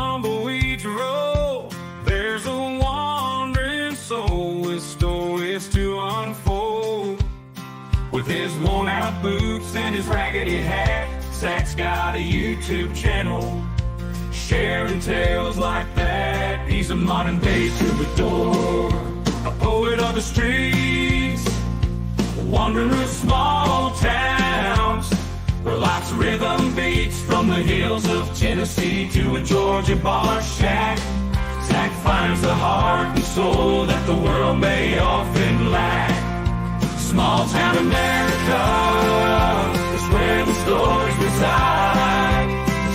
tumbleweeds roll, there's a wandering soul with stories to unfold. With his worn-out boots and his raggedy hat, Zach's got a YouTube channel, sharing tales like that. He's a modern-day troubadour, a poet of the streets, a wanderer of small towns, where life's rhythm beats from the hills of Tennessee to a Georgia bar shack. Zach finds the heart and soul that the world may often lack. Small town America is where the stories reside.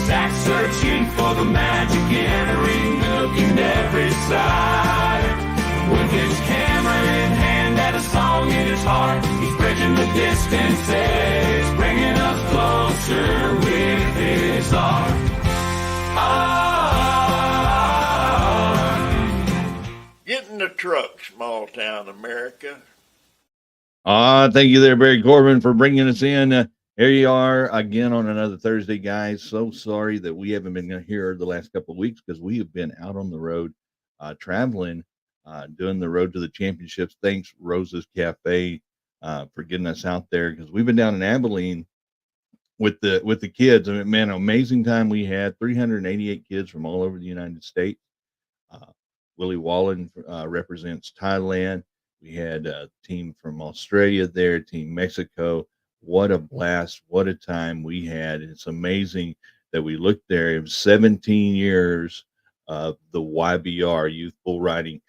Zach's searching for the magic in every nook and every side. With his camera in hand and a song in his heart, he's bridging the distances, bringing us closer with his art. Get in the truck, small town America. Thank you there, Barry Corbin, for bringing us in. Here you are again on another Thursday, guys. So sorry that we haven't been here the last couple of weeks because we have been out on the road traveling, doing the road to the championships. Thanks, Rose's Cafe, for getting us out there because we've been down in Abilene with the kids. I mean, man, amazing time we had. 388 kids from all over the United States. Willie Wallen represents Thailand. We had a team from Australia there, Team Mexico. What a blast. What a time we had. It's amazing that we looked there. It was 17 years of the YBR, Youth Bull Riding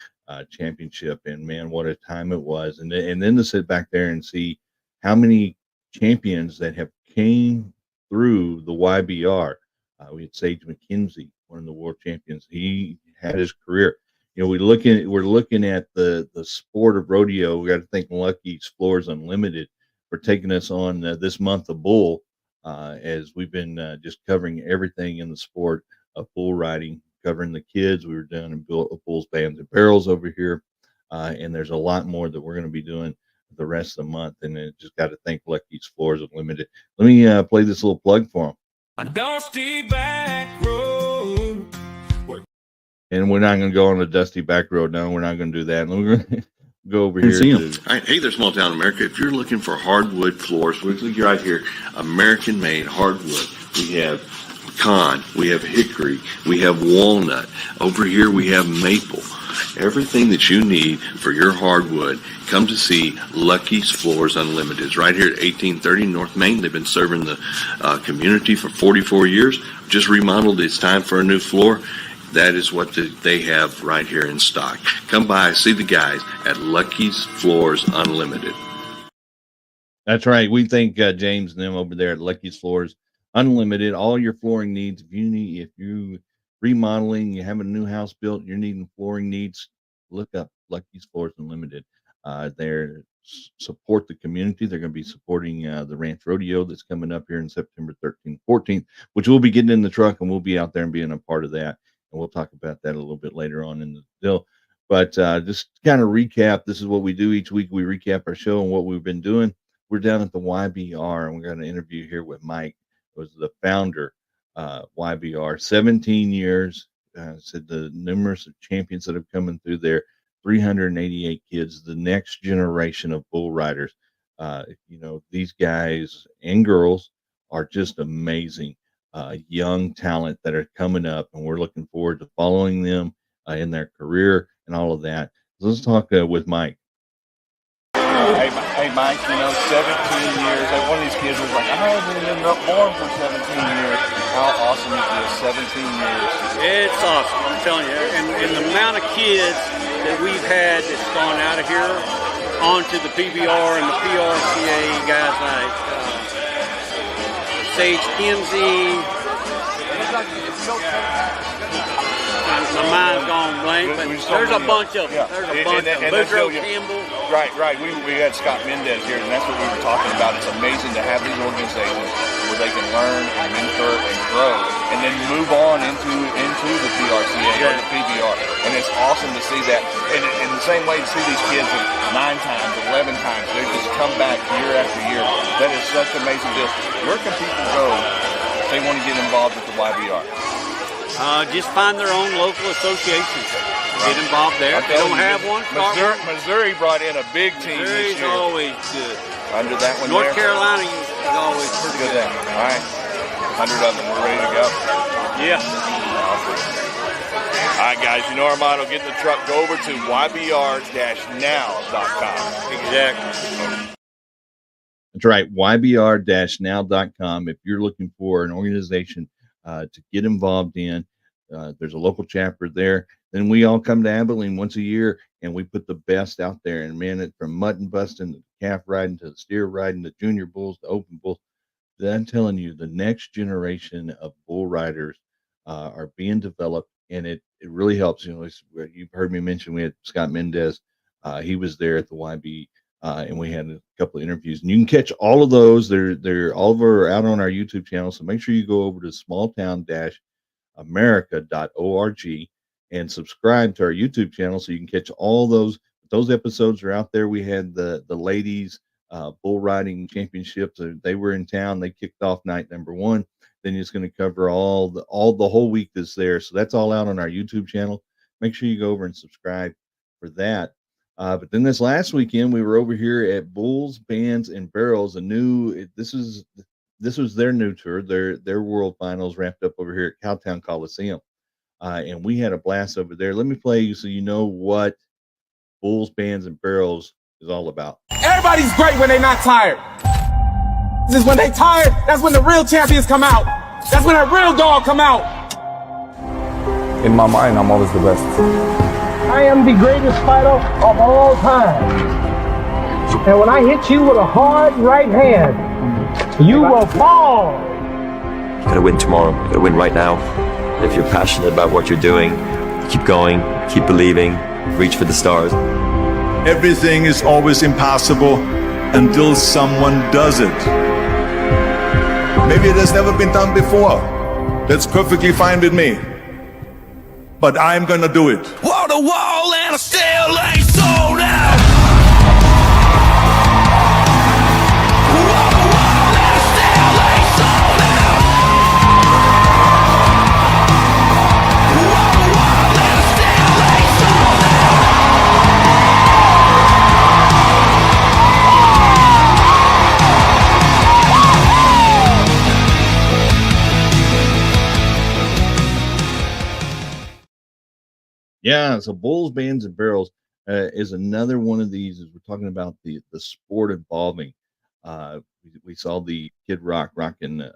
Championship. And, man, what a time it was. And then to sit back there and see how many champions that have came through the YBR. We had Sage McKenzie, one of the world champions. He had his career. You know, we're looking at the sport of rodeo. We got to thank Lucky's Floors Unlimited for taking us on this month of bull, as we've been just covering everything in the sport of bull riding, covering the kids. We were doing in Bulls, Bands, and Barrels over here, and there's a lot more that we're going to be doing the rest of the month. And just got to thank Lucky's Floors Unlimited. Let me play this little plug for them. A dusty back road. And we're not going to go on a dusty back road. No, we're not going to do that. We're going to go over here. Hey there, small town America. If you're looking for hardwood floors, we're right here, American-made hardwood. We have pecan, we have hickory, we have walnut. Over here we have maple. Everything that you need for your hardwood, come to see Lucky's Floors Unlimited. It's right here at 1830 North Main. They've been serving the community for 44 years. Just remodeled. It's time for a new floor. That is what they have right here in stock. Come by, see the guys at Lucky's Floors Unlimited. That's right. We thank James and them over there at Lucky's Floors Unlimited. All your flooring needs. If you remodeling, you have a new house built, you're needing flooring needs, look up Lucky's Floors Unlimited. They're support the community. They're going to be supporting the Ranch Rodeo that's coming up here in September 13th, 14th, which we'll be getting in the truck and we'll be out there and being a part of that. And we'll talk about that a little bit later on in the deal. But just kind of recap, this is what we do each week. We recap our show and what we've been doing. We're down at the YBR, and we're going to interview here with Mike, who was the founder, YBR, 17 years. Said the numerous champions that have come in through there, 388 kids, the next generation of bull riders. These guys and girls are just amazing. Young talent that are coming up, and we're looking forward to following them in their career and all of that. So let's talk with Mike. Hey, Mike, 17 years. One of these kids was like, I haven't been born for 17 years. How awesome is this? 17 years. It's awesome, I'm telling you. And the amount of kids that we've had that's gone out of here onto the PBR and the PRCA, guys like Sage Kinsey. My mind's gone blank, but there's a bunch of them. Yeah. There's a bunch of them. Boudreaux Campbell. Right. We had Scott Mendez here, and that's what we were talking about. It's amazing to have these organizations where they can learn and mentor and grow, and then move on into the PRCA or the PBR. And it's awesome to see that. And in the same way, to see these kids 9 times, 11 times, they just come back year after year. That is such an amazing deal. Where can people go if they want to get involved with the YBR? Just find their own local associations. Get involved there. If they don't have one, start one. Missouri brought in a big team this Missouri's year. always good. Under that one North there. Carolina is always pretty Good good. then. All right. 100 of them. We're ready to go. Yeah. All right, guys. You know our motto. Get in the truck. Go over to ybr-now.com. Exactly. That's right, ybr-now.com. If you're looking for an organization to get involved in, there's a local chapter there. Then we all come to Abilene once a year, and we put the best out there. And man, from mutton busting to calf riding to steer riding to junior bulls to open bulls, I'm telling you, the next generation of bull riders are being developed, and it really helps. You know, you've heard me mention we had Scott Mendez. He was there at the YB. And we had a couple of interviews, and you can catch all of those. They're all over out on our YouTube channel. So make sure you go over to smalltown-america.org and subscribe to our YouTube channel so you can catch all those. Those episodes are out there. We had the ladies bull riding championships. They were in town. They kicked off night number 1. Then it's going to cover all the whole week that's there. So that's all out on our YouTube channel. Make sure you go over and subscribe for that. But then this last weekend, we were over here at Bulls, Bands, and Barrels. This was their new tour. Their World Finals wrapped up over here at Cowtown Coliseum, and we had a blast over there. Let me play you so you know what Bulls, Bands, and Barrels is all about. Everybody's great when they're not tired. This is when they tired. That's when the real champions come out. That's when that real dog come out. In my mind, I'm always the best. I am the greatest fighter of all time. And when I hit you with a hard right hand, you will fall. You gotta win tomorrow. You gotta win right now. If you're passionate about what you're doing, keep going, keep believing, reach for the stars. Everything is always impossible until someone does it. Maybe it has never been done before. That's perfectly fine with me. But I'm gonna do it. Wall to wall and I still ain't sold out. Wall to wall and I still ain't sold out. Wall to wall and I still ain't sold Yeah, so Bulls, Bands, and Barrels is another one of these. As we're talking about the sport evolving, we saw the Kid Rock and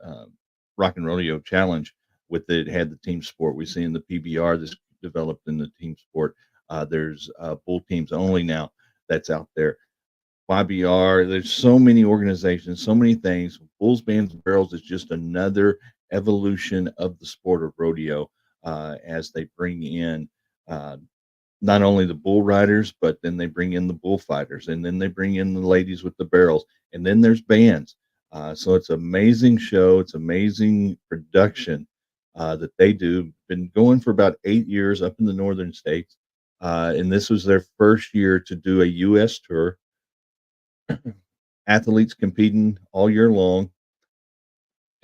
Rodeo challenge with it had the team sport. We've seen the PBR that's developed in the team sport. There's bull teams only now that's out there. YBR. There's so many organizations, so many things. Bulls, Bands, and Barrels is just another evolution of the sport of rodeo as they bring in. Not only the bull riders, but then they bring in the bullfighters, and then they bring in the ladies with the barrels, and then there's bands. So it's an amazing show. It's amazing production that they do. Been going for about 8 years up in the northern states, and this was their first year to do a U.S. tour. Athletes competing all year long,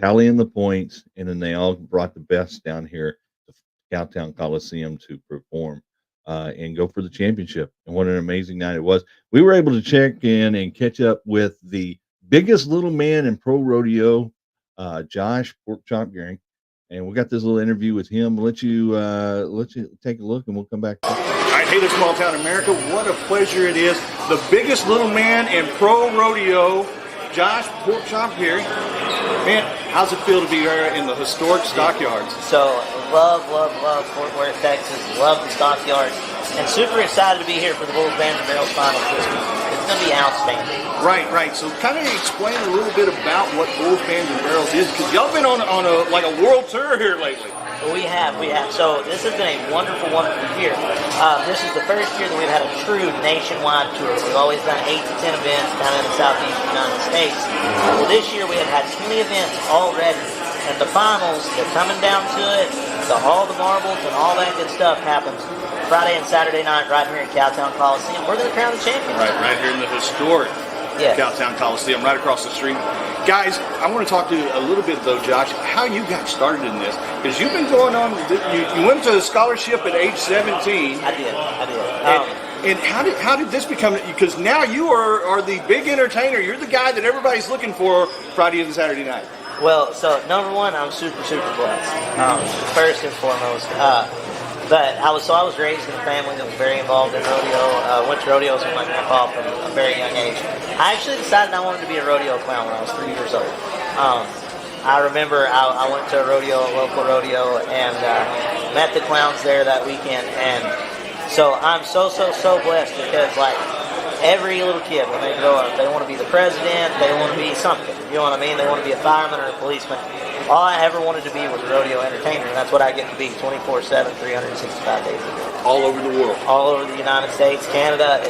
tallying the points, and then they all brought the best down here to Cowtown Coliseum to perform and go for the championship. And what an amazing night it was. We were able to check in and catch up with the biggest little man in pro rodeo, Josh PorkChop Gearing, and we got this little interview with him. We'll let you take a look, and we'll come back. All right, hey there, Small Town America. What a pleasure it is. The biggest little man in pro rodeo, Josh PorkChop Gearing. Man, how's it feel to be here in the historic stockyards? So, love Fort Worth, Texas. Love the stockyards. And super excited to be here for the Bulls, Bands, and Barrels finals this week. It's going to be outstanding. Right. So kind of explain a little bit about what Bulls, Bands, and Barrels is, because y'all been on a world tour here lately. Well, we have. So this has been a wonderful year. This is the first year that we've had a true nationwide tour. We've always done 8 to 10 events down in the southeast United States. Well, this year we have had 20 events already. And the finals, they're coming down to it. All the marbles and all that good stuff happens Friday and Saturday night right here in Cowtown Coliseum. We're going to crown the champions. Right here in the historic Yes. Cowtown Coliseum, right across the street. Guys, I want to talk to you a little bit, though, Josh, how you got started in this. Because you've been going on, you went to a scholarship at age 17. I did. And how did this become? Because now you are the big entertainer. You're the guy that everybody's looking for Friday and Saturday night. Well, so number one, I'm super blessed. First and foremost. But I was raised in a family that was very involved in rodeo. Went to rodeos with my grandpa from a very young age. I actually decided I wanted to be a rodeo clown when I was 3 years old. I remember I went to a local rodeo, and met the clowns there that weekend. And so I'm so blessed because, like, every little kid, when they grow up, they want to be the president, they want to be something. You know what I mean? They want to be a fireman or a policeman. All I ever wanted to be was a rodeo entertainer, and that's what I get to be 24/7, 365 days a year. All over the world. All over the United States, Canada.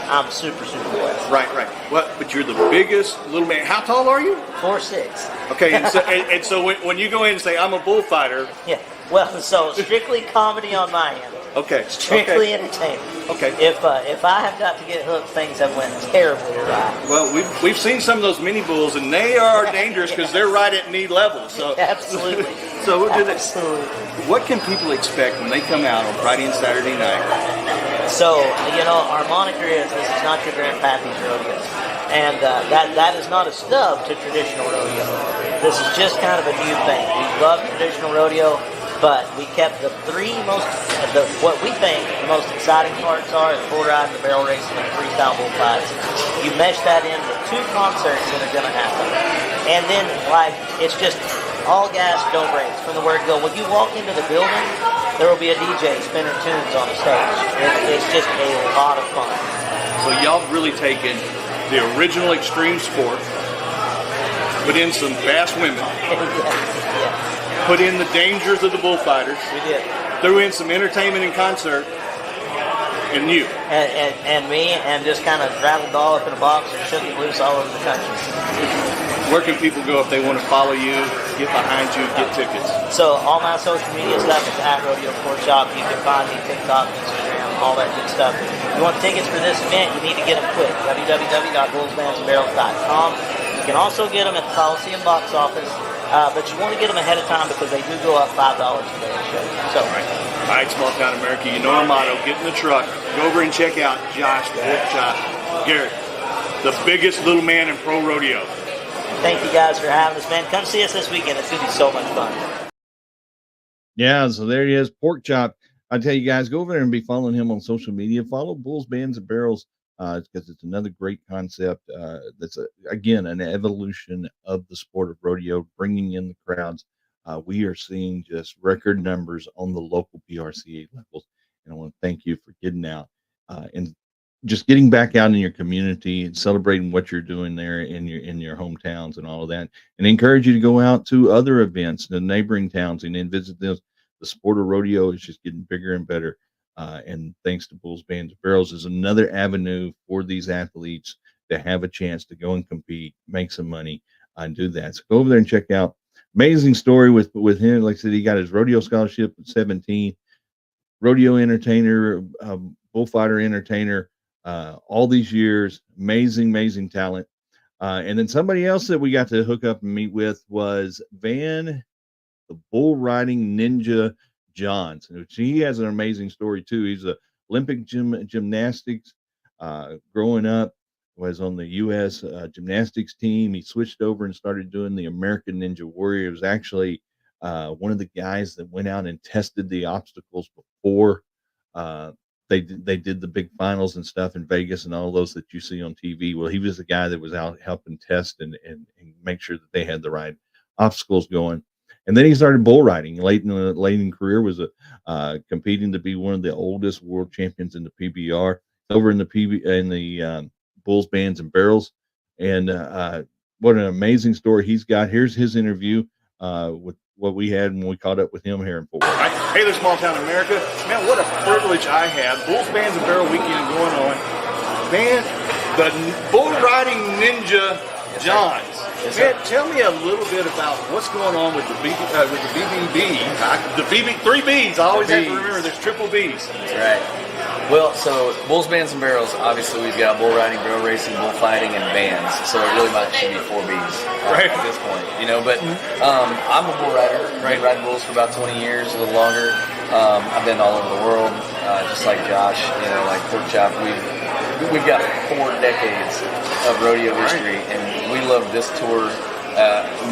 I'm super blessed. Right. But you're the biggest little man. How tall are you? 4'6". Okay, and so when you go in and say, I'm a bullfighter. Yeah. Well, so strictly comedy on my end. Okay. Strictly entertainment. Okay. If I have got to get hooked, things have went terribly awry. Well, we've seen some of those mini bulls, and they are dangerous because they're right at knee level. So absolutely. So we'll do this. Absolutely. What can people expect when they come out on Friday and Saturday night? So our moniker is "This is not your grandpappy's rodeo," and that is not a snub to traditional rodeo. This is just kind of a new thing. We love traditional rodeo. But we kept what we think the most exciting parts are the bull riding, the barrel racing, and the freestyle bullfights. You mesh that in with 2 concerts that are going to happen. And then, it's just all gas, no brakes from the word go. When you walk into the building, there will be a DJ spinning tunes on the stage. It's just a lot of fun. So y'all have really taken the original extreme sport, put in some fast women. Yes. Put in the dangers of the bullfighters. We did. Threw in some entertainment and concert. And you. And me, and just kind of rattled the ball up in a box and shook it loose all over the country. Where can people go if they want to follow you, get behind you, get tickets? So all my social media stuff is at Rodeo PorkChop. You can find me TikTok, Instagram, all that good stuff. If you want tickets for this event, you need to get them quick. www.bullsbandsandbarrels.com. You can also get them at the Coliseum box office. But you want to get them ahead of time because they do go up $5 a day. So, all right, Small Town America, you know our motto. Get in the truck, go over and check out Josh PorkChop Garrett, the biggest little man in pro rodeo. Thank you guys for having us, man. Come see us this weekend. It's going to be so much fun. Yeah, so there he is, PorkChop. I tell you guys, go over there and be following him on social media. Follow Bulls, Bands, and Barrels. Because it's another great concept. That's again an evolution of the sport of rodeo, bringing in the crowds. We are seeing just record numbers on the local PRCA levels, and I want to thank you for getting out and just getting back out in your community and celebrating what you're doing there in your hometowns and all of that. And encourage you to go out to other events, the neighboring towns, and then visit them. The sport of rodeo is just getting bigger and better. And thanks to Bulls, Bands, and Barrels is another avenue for these athletes to have a chance to go and compete, make some money, and do that. So go over there and check out. Amazing story with him. Like I said, he got his rodeo scholarship at 17. Rodeo entertainer, bullfighter entertainer, all these years. Amazing talent. And then somebody else that we got to hook up and meet with was Venn, the bull riding ninja Johns. He has an amazing story too. He's a Olympic gymnastics. Growing up, was on the U.S. Gymnastics team. He switched over and started doing the American Ninja Warrior. He was actually one of the guys that went out and tested the obstacles before they did the big finals and stuff in Vegas and all those that you see on TV. Well, he was the guy that was out helping test and make sure that they had the right obstacles going. And then he started bull riding late in career, was competing to be one of the oldest world champions in the PBR over in the Bulls, Bands, and Barrels. And what an amazing story he's got. Here's his interview with what we had when we caught up with him here in Fort Worth. Hey there, Small Town America. Man, what a privilege I have. Bulls, Bands, and Barrel weekend going on. Man, the bull riding ninja Johns. Man, tell me a little bit about what's going on with the BBB. The BB, 3 Bs. I always have to remember there's triple Bs. That's right. Well, so bulls, bands, and barrels. Obviously, we've got bull riding, barrel racing, bullfighting, and bands. So it really might should be 4 Bs at this point, you know. But I'm a bull rider. I've been riding bulls for about 20 years, a little longer. I've been all over the world, just like Josh. You know, like PorkChop. We've got 4 decades of rodeo history, and we love this tour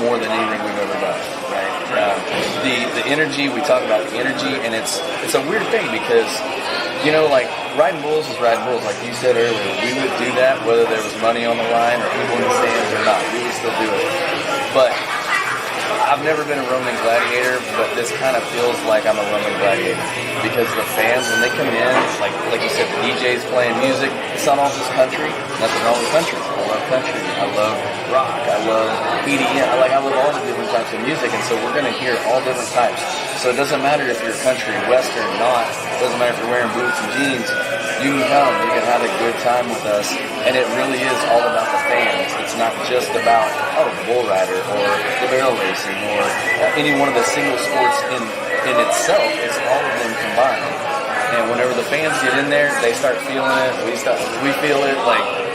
more than anything we've ever done. Right? The energy, we talk about the energy, and it's a weird thing because, you know, like riding bulls is riding bulls. Like you said earlier, we would do that whether there was money on the line or people in the stands or not. We would still do it. But I've never been a Roman gladiator, but this kind of feels like I'm a Roman gladiator because the fans, when they come in, like you said, the DJ's playing music. It's not all just country. Nothing wrong with country. I love country. I love rock. I love EDM. I love all the different types of music, and so we're going to hear all different types. So it doesn't matter if you're country, western, not. It doesn't matter if you're wearing boots and jeans. You can come. You can have a good time with us, and it really is all about the fans. It's not just about the bull rider or the barrel racing or any one of the single sports in itself. It's all of them combined. And whenever the fans get in there, they start feeling it. We feel it,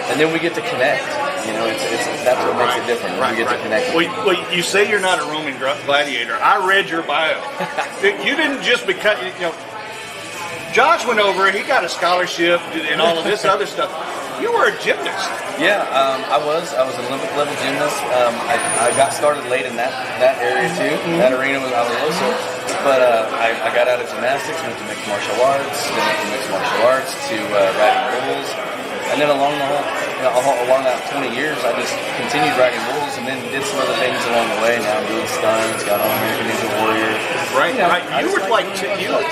and then we get to connect. You know, that's what makes it different. We get to connect. Well, you say you're not a Roman gladiator. I read your bio. You didn't just become, you know. Josh went over, he got a scholarship and all of this other stuff. You were a gymnast. Yeah, I was an Olympic level gymnast. I got started late in that area too. That arena I was also, but I got out of gymnastics, went to mixed martial arts, then went from mixed martial arts to riding bulls, and then along that 20 years, I just continued riding bulls, and then did some other things along the way. Now I'm doing stunts, got on American Ninja Warrior. Right. You were like,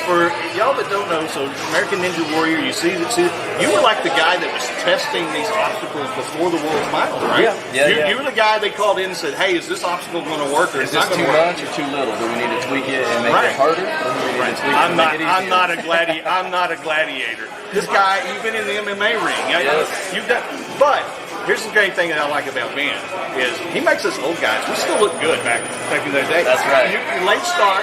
for y'all that don't know, so American Ninja Warrior, you were like the guy that was testing these obstacles before the world final, right? Yeah. You were the guy they called in and said, hey, is this obstacle going to work or is this too much or too little? Do we need to tweak it and make it harder? Or do we need to tweak it and make it easier? I'm not a gladiator. This guy, you've been in the MMA ring. You've done, but here's the great thing that I like about Venn is he makes us old guys. We still look good back in the day. That's right. Late start.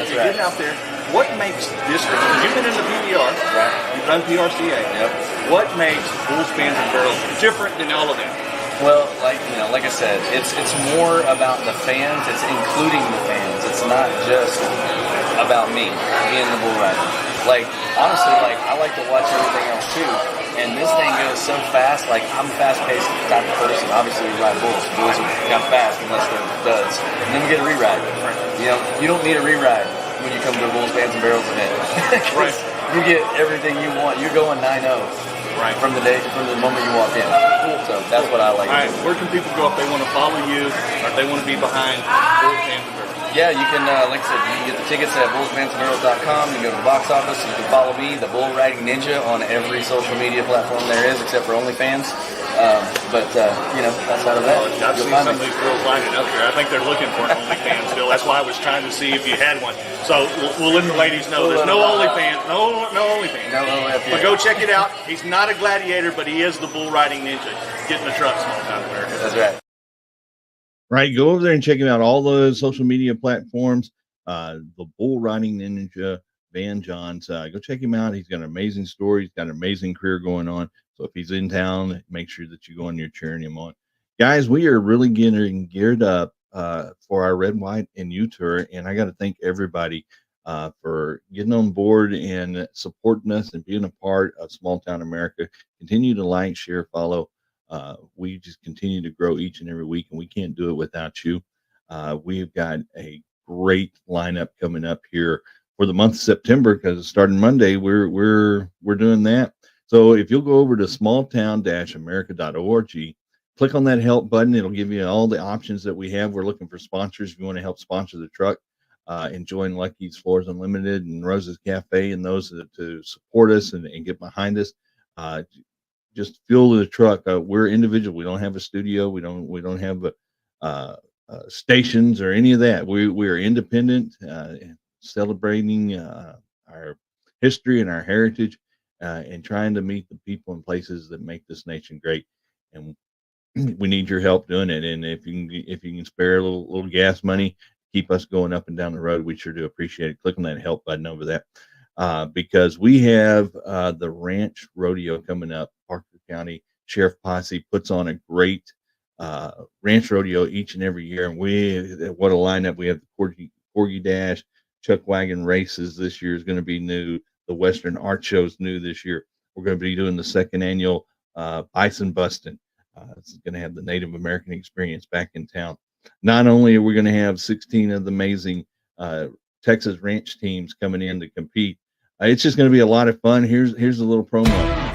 You're getting out there. What makes this different? You've been in the PBR. Right. You've done PRCA. Yep. What makes bulls, bands, and barrels different than all of them? Well, like I said, it's more about the fans. It's including the fans. It's not just about me being the bull rider. Like, honestly, I like to watch everything else too. And this thing goes so fast. Like, I'm a fast-paced type of person. Obviously, we ride bulls. Bulls are kind of fast unless they're duds. And then we get a re-ride. You know, you don't need a re-ride when you come to a bulls, bands, and barrels event. Right. You get everything you want. You're going 9-0. Right. From the moment you walk in. So that's what I like. All right. Where can people go if they want to follow you or if they want to be behind bulls, bands, and barrels? Yeah, you can, like I said, you can get the tickets at bullsbandsandbarrels.com. You can go to the box office. You can follow me, the Bull Riding Ninja, on every social media platform there is, except for OnlyFans. You know, outside of that, I've seen some of these girls lining up there. I think they're looking for an OnlyFans still. That's why I was trying to see if you had one. So we'll let the ladies know there's no OnlyFans. No OnlyFans. No OnlyFans. But go check it out. He's not a gladiator, but he is the Bull Riding Ninja. Get in the truck, small town America. That's right. Right, go over there and check him out. All the social media platforms. The Bull Riding Ninja, Van Johns. Go check him out. He's got an amazing story. He's got an amazing career going on. So if he's in town, make sure that you go and you're cheering him on. Guys, we are really getting geared up for our Red, White, and U tour, and I got to thank everybody for getting on board and supporting us and being a part of Small Town America. Continue to like, share, follow. We just continue to grow each and every week, and we can't do it without you. We've got a great lineup coming up here for the month of September, because starting Monday, we're doing that. So if you'll go over to smalltown-america.org, click on that help button. It'll give you all the options that we have. We're looking for sponsors. If you want to help sponsor the truck, and join Lucky's Floors Unlimited and Rose's Cafe, and those to support us and get behind us. Just fuel the truck. We're individual. We don't have a studio. We don't have stations or any of that. We are independent, celebrating our history and our heritage, and trying to meet the people and places that make this nation great. And we need your help doing it. And if you can spare a little gas money, keep us going up and down the road, we sure do appreciate it. Click on that help button over there. because we have the Ranch Rodeo coming up. Parker County Sheriff Posse puts on a great Ranch Rodeo each and every year, and what a lineup. We have the Corgi Dash, Chuck Wagon races this year is going to be new. The Western Art Show is new this year. We're going to be doing the second annual Bison Bustin'. It's going to have the Native American experience back in town. Not only are we going to have 16 of the amazing Texas ranch teams coming in to compete, it's just going to be a lot of fun. Here's a little promo.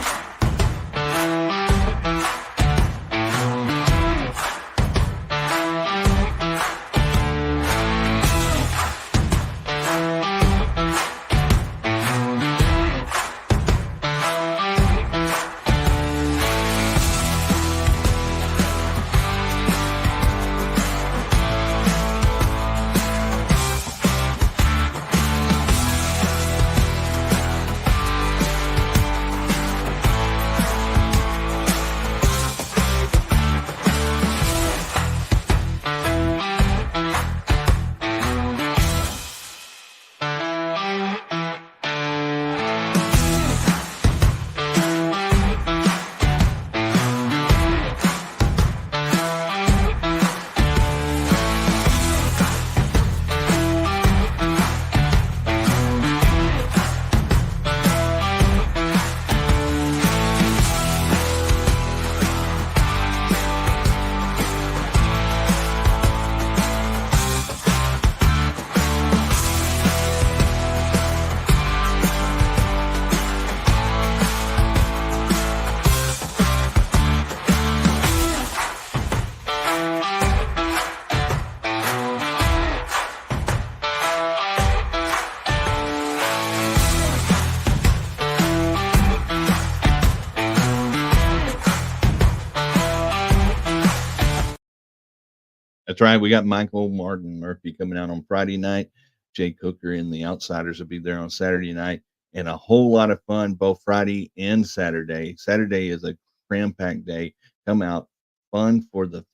That's right. We got Michael Martin Murphy coming out on Friday night. Jay Cooker and the Outsiders will be there on Saturday night, and a whole lot of fun both Friday and Saturday. Saturday is a cram-packed day. Come out, fun for the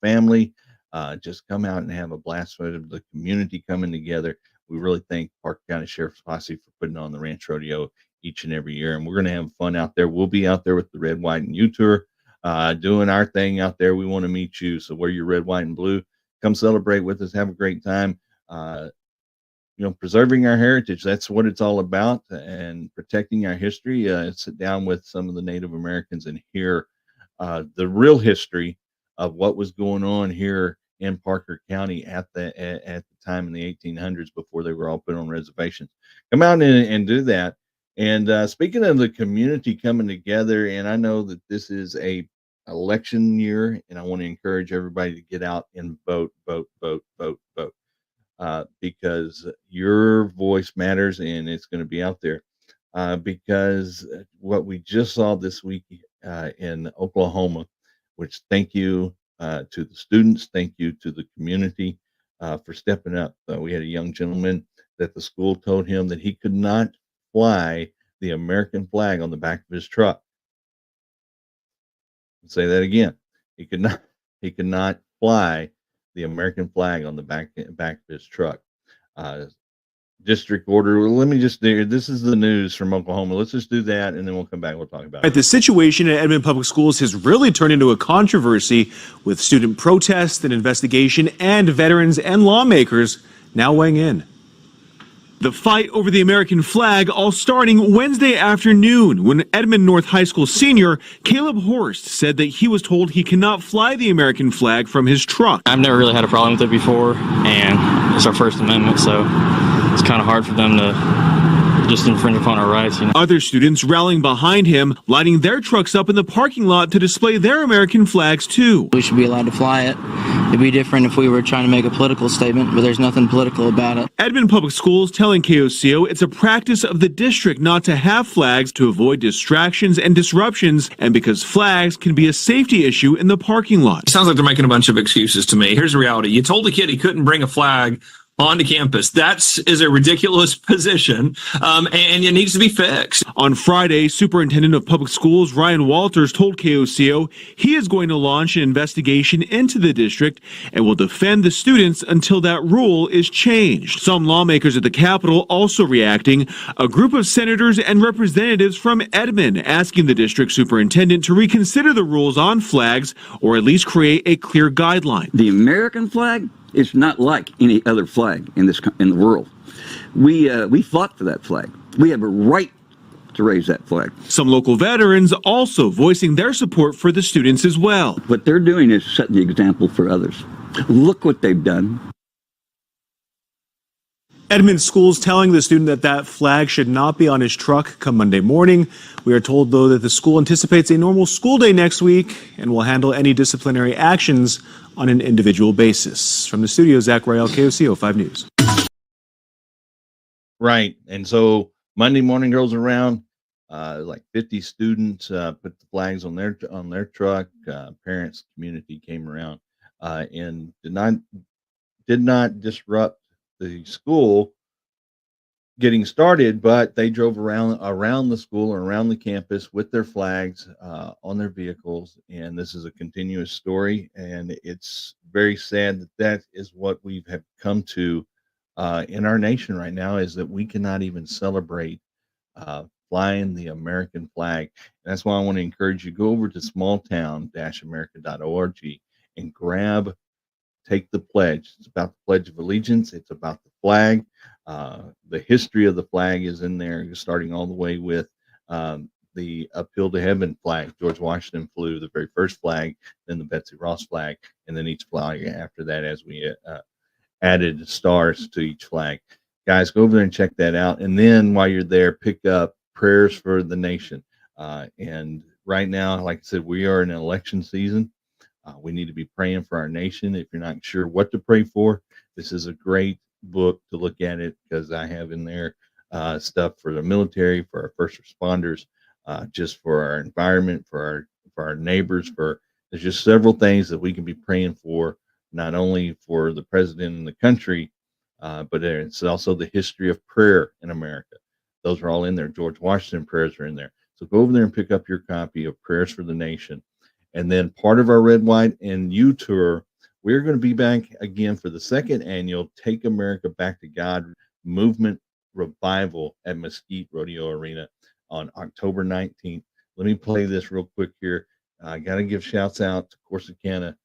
family. Just come out and have a blast with the community coming together. We really thank Parker County Sheriff's Posse for putting on the Ranch Rodeo each and every year, and we're going to have fun out there. We'll be out there with the Red, White, and U Tour. Doing our thing out there. We want to meet you. So wear your red, white, and blue. Come celebrate with us. Have a great time. Preserving our heritage. That's what it's all about, and protecting our history. Sit down with some of the Native Americans and hear the real history of what was going on here in Parker County at the time in the 1800s before they were all put on reservations. Come out and do that. And speaking of the community coming together, and I know that this is a election year, and I want to encourage everybody to get out and vote, because your voice matters, and it's going to be out there. Because what we just saw this week in Oklahoma, which thank you to the students, thank you to the community for stepping up. We had a young gentleman that the school told him that he could not fly the American flag on the back of his truck. I'll say that again. He could not fly the American flag on the back of his truck. District order. Let me just do. This is the news from Oklahoma. Let's just do that, and then we'll come back. We'll talk about it. The situation at Edmond Public Schools has really turned into a controversy, with student protests and investigation, and veterans and lawmakers now weighing in. The fight over the American flag all starting Wednesday afternoon when Edmond North High School senior Caleb Horst said that he was told he cannot fly the American flag from his truck. I've never really had a problem with it before, and it's our First Amendment, so it's kind of hard for them to just infringe upon our rights. Other students rallying behind him, lighting their trucks up in the parking lot to display their American flags too. We should be allowed to fly it. It'd be different if we were trying to make a political statement, but there's nothing political about it. Edmond Public Schools telling KOCO it's a practice of the district not to have flags to avoid distractions and disruptions, and because flags can be a safety issue in the parking lot. Sounds like they're making a bunch of excuses to me. Here's the reality. You told the kid he couldn't bring a flag onto campus. That is a ridiculous position, and it needs to be fixed. On Friday, Superintendent of Public Schools Ryan Walters told KOCO he is going to launch an investigation into the district and will defend the students until that rule is changed. Some lawmakers at the Capitol also reacting. A group of senators and representatives from Edmond asking the district superintendent to reconsider the rules on flags or at least create a clear guideline. The American flag is not like any other flag in the world. We fought for that flag. We have a right to raise that flag. Some local veterans also voicing their support for the students as well. What they're doing is setting the example for others. Look what they've done. Edmond schools telling the student that flag should not be on his truck come Monday morning. We are told, though, that the school anticipates a normal school day next week and will handle any disciplinary actions on an individual basis. From the studio, Zach Rael, KOCO 5 News. Right. And so Monday morning rolls around, like 50 students put the flags on their truck. Parents, community came around and did not disrupt the school getting started, but they drove around the school or around the campus with their flags on their vehicles. And this is a continuous story, and it's very sad that is what we have come to in our nation right now, is that we cannot even celebrate flying the American flag. And that's why I want to encourage you, go over to smalltown-america.org and take the pledge. It's about the Pledge of Allegiance. It's about the flag. The history of the flag is in there, starting all the way with the Uphill to Heaven flag. George Washington flew the very first flag, then the Betsy Ross flag, and then each flag after that as we added stars to each flag. Guys, go over there and check that out. And then while you're there, pick up Prayers for the Nation. And right now, like I said, we are in an election season. We need to be praying for our nation. If you're not sure what to pray for, this is a great book to look at it, because I have in there stuff for the military, for our first responders, just for our environment, for our neighbors. There's just several things that we can be praying for, not only for the president and the country, but it's also the history of prayer in America. Those are all in there. George Washington prayers are in there. So go over there and pick up your copy of Prayers for the Nation. And then part of our Red, White, and U tour, we're going to be back again for the second annual Take America Back to God movement revival at Mesquite Rodeo Arena on October 19th. Let me play this real quick here. I got to give shouts out to Corsicana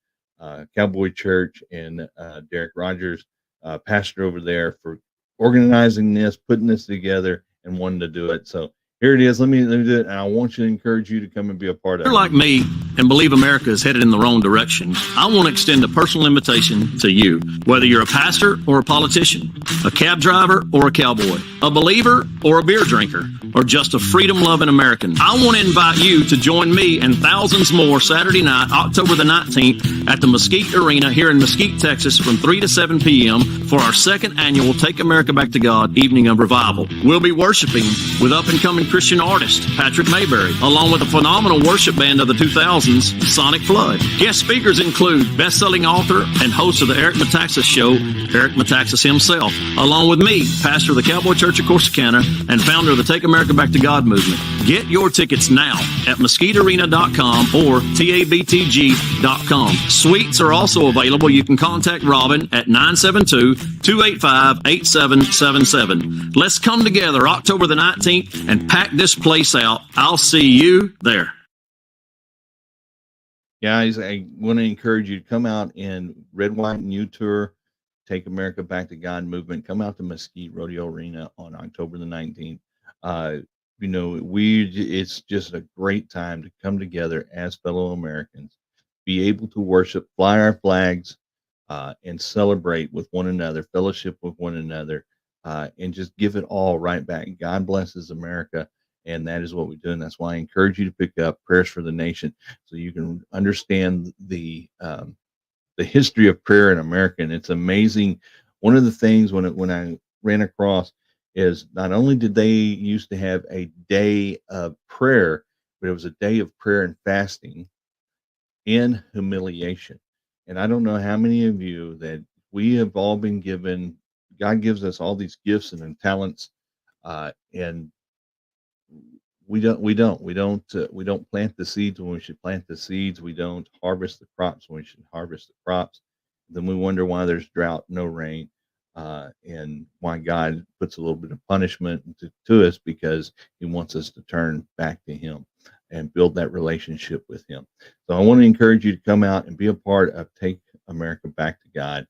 Cowboy Church and Derek Rogers, pastor over there, for organizing this, putting this together, and wanting to do it. So here it is. Let me do it. And I want you to encourage you to come and be a part of it. If you're like me and believe America is headed in the wrong direction, I want to extend a personal invitation to you. Whether you're a pastor or a politician, a cab driver or a cowboy, a believer or a beer drinker, or just a freedom-loving American, I want to invite you to join me and thousands more Saturday night, October the 19th, at the Mesquite Arena here in Mesquite, Texas, from 3 to 7 p.m. for our second annual Take America Back to God Evening of Revival. We'll be worshiping with up-and-coming Christian artist Patrick Mayberry, along with a phenomenal worship band of the 2000s, Sonic Flood. Guest speakers include best-selling author and host of the Eric Metaxas Show, Eric Metaxas himself, along with me, pastor of the Cowboy Church of Corsicana and founder of the Take America Back to God movement. Get your tickets now at mesquitearena.com or tabtg.com. Suites are also available. You can contact Robin at 972-285-8777. Let's come together October the 19th and pack this place out. I'll see you there. Guys, I want to encourage you to come out in Red, White, and U tour, Take America Back to God movement. Come out to Mesquite Rodeo Arena on October the 19th. It's just a great time to come together as fellow Americans, be able to worship, fly our flags, and celebrate with one another, fellowship with one another, and just give it all right back. God blesses America. And that is what we do. And that's why I encourage you to pick up Prayers for the Nation, so you can understand the history of prayer in America. And it's amazing. One of the things when I ran across is, not only did they used to have a day of prayer, but it was a day of prayer and fasting in humiliation. And I don't know how many of you that we have all been given God gives us all these gifts and talents, and we don't plant the seeds when we should plant the seeds. We don't harvest the crops when we should harvest the crops. Then we wonder why there's drought, no rain, and why God puts a little bit of punishment to us, because He wants us to turn back to Him and build that relationship with Him. So I want to encourage you to come out and be a part of Take America Back to God,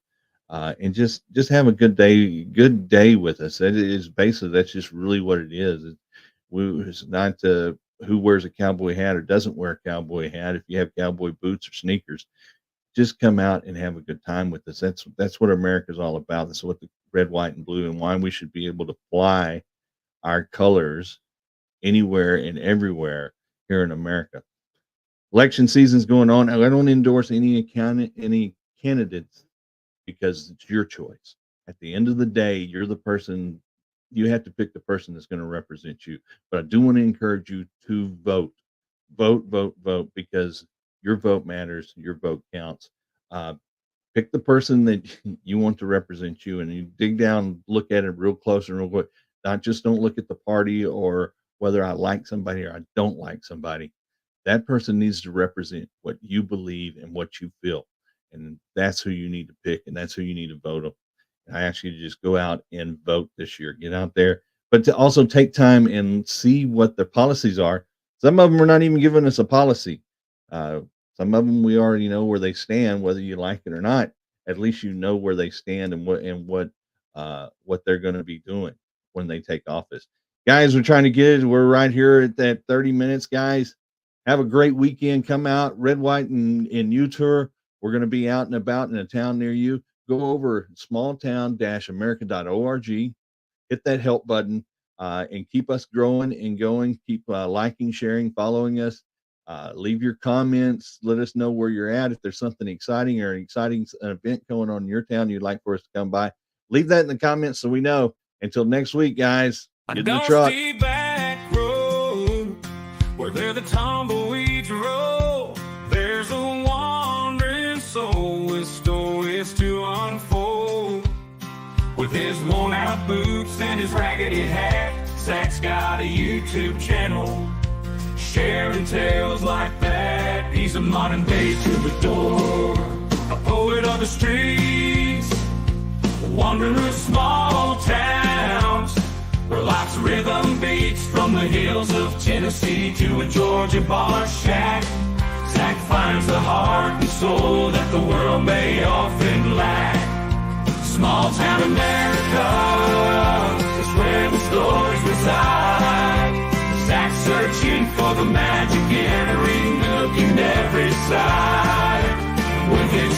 and just have a good day with us. That is basically, that's just really what it is. It's not who wears a cowboy hat or doesn't wear a cowboy hat. If you have cowboy boots or sneakers, just come out and have a good time with us. That's what America is all about. That's what the red, white, and blue, and why we should be able to fly our colors anywhere and everywhere here in America. Election season's going on. I don't endorse any candidates, because it's your choice. At the end of the day, you're the person. You have to pick the person that's going to represent you. But I do want to encourage you to vote, because your vote matters. Your vote counts. Pick the person that you want to represent you, and you dig down, look at it real close and real quick. Don't look at the party or whether I like somebody or I don't like somebody. That person needs to represent what you believe and what you feel. And that's who you need to pick, and that's who you need to vote on. I ask you to just go out and vote this year. Get out there, but to also take time and see what the policies are. Some of them are not even giving us a policy. Some of them we already know where they stand, whether you like it or not. At least you know where they stand and what they're going to be doing when they take office. Guys, we're trying to get it. We're right here at that 30 minutes, guys. Have a great weekend. Come out, Red, White, and U-Tour. We're going to be out and about in a town near you. Go over smalltown-america.org, hit that help button, and keep us growing and going. Keep liking, sharing, following us. Leave your comments. Let us know where you're at. If there's something exciting or an exciting event going on in your town you'd like for us to come by, leave that in the comments so we know. Until next week, guys, get in the truck. Back road, where the tumbleweeds roll, there's a wandering soul with stories to unfold. With his worn out boots and his raggedy hat, Zach's got a YouTube channel sharing tales like that. He's a modern day troubadour, a poet of the streets, wanderer of small towns, where life's rhythm beats from the hills of Tennessee to a Georgia bar shack. Zach finds the heart and soul that the world may often lack. Small town America is where the stories reside. Zach's searching for the magic in every nook and every side. With his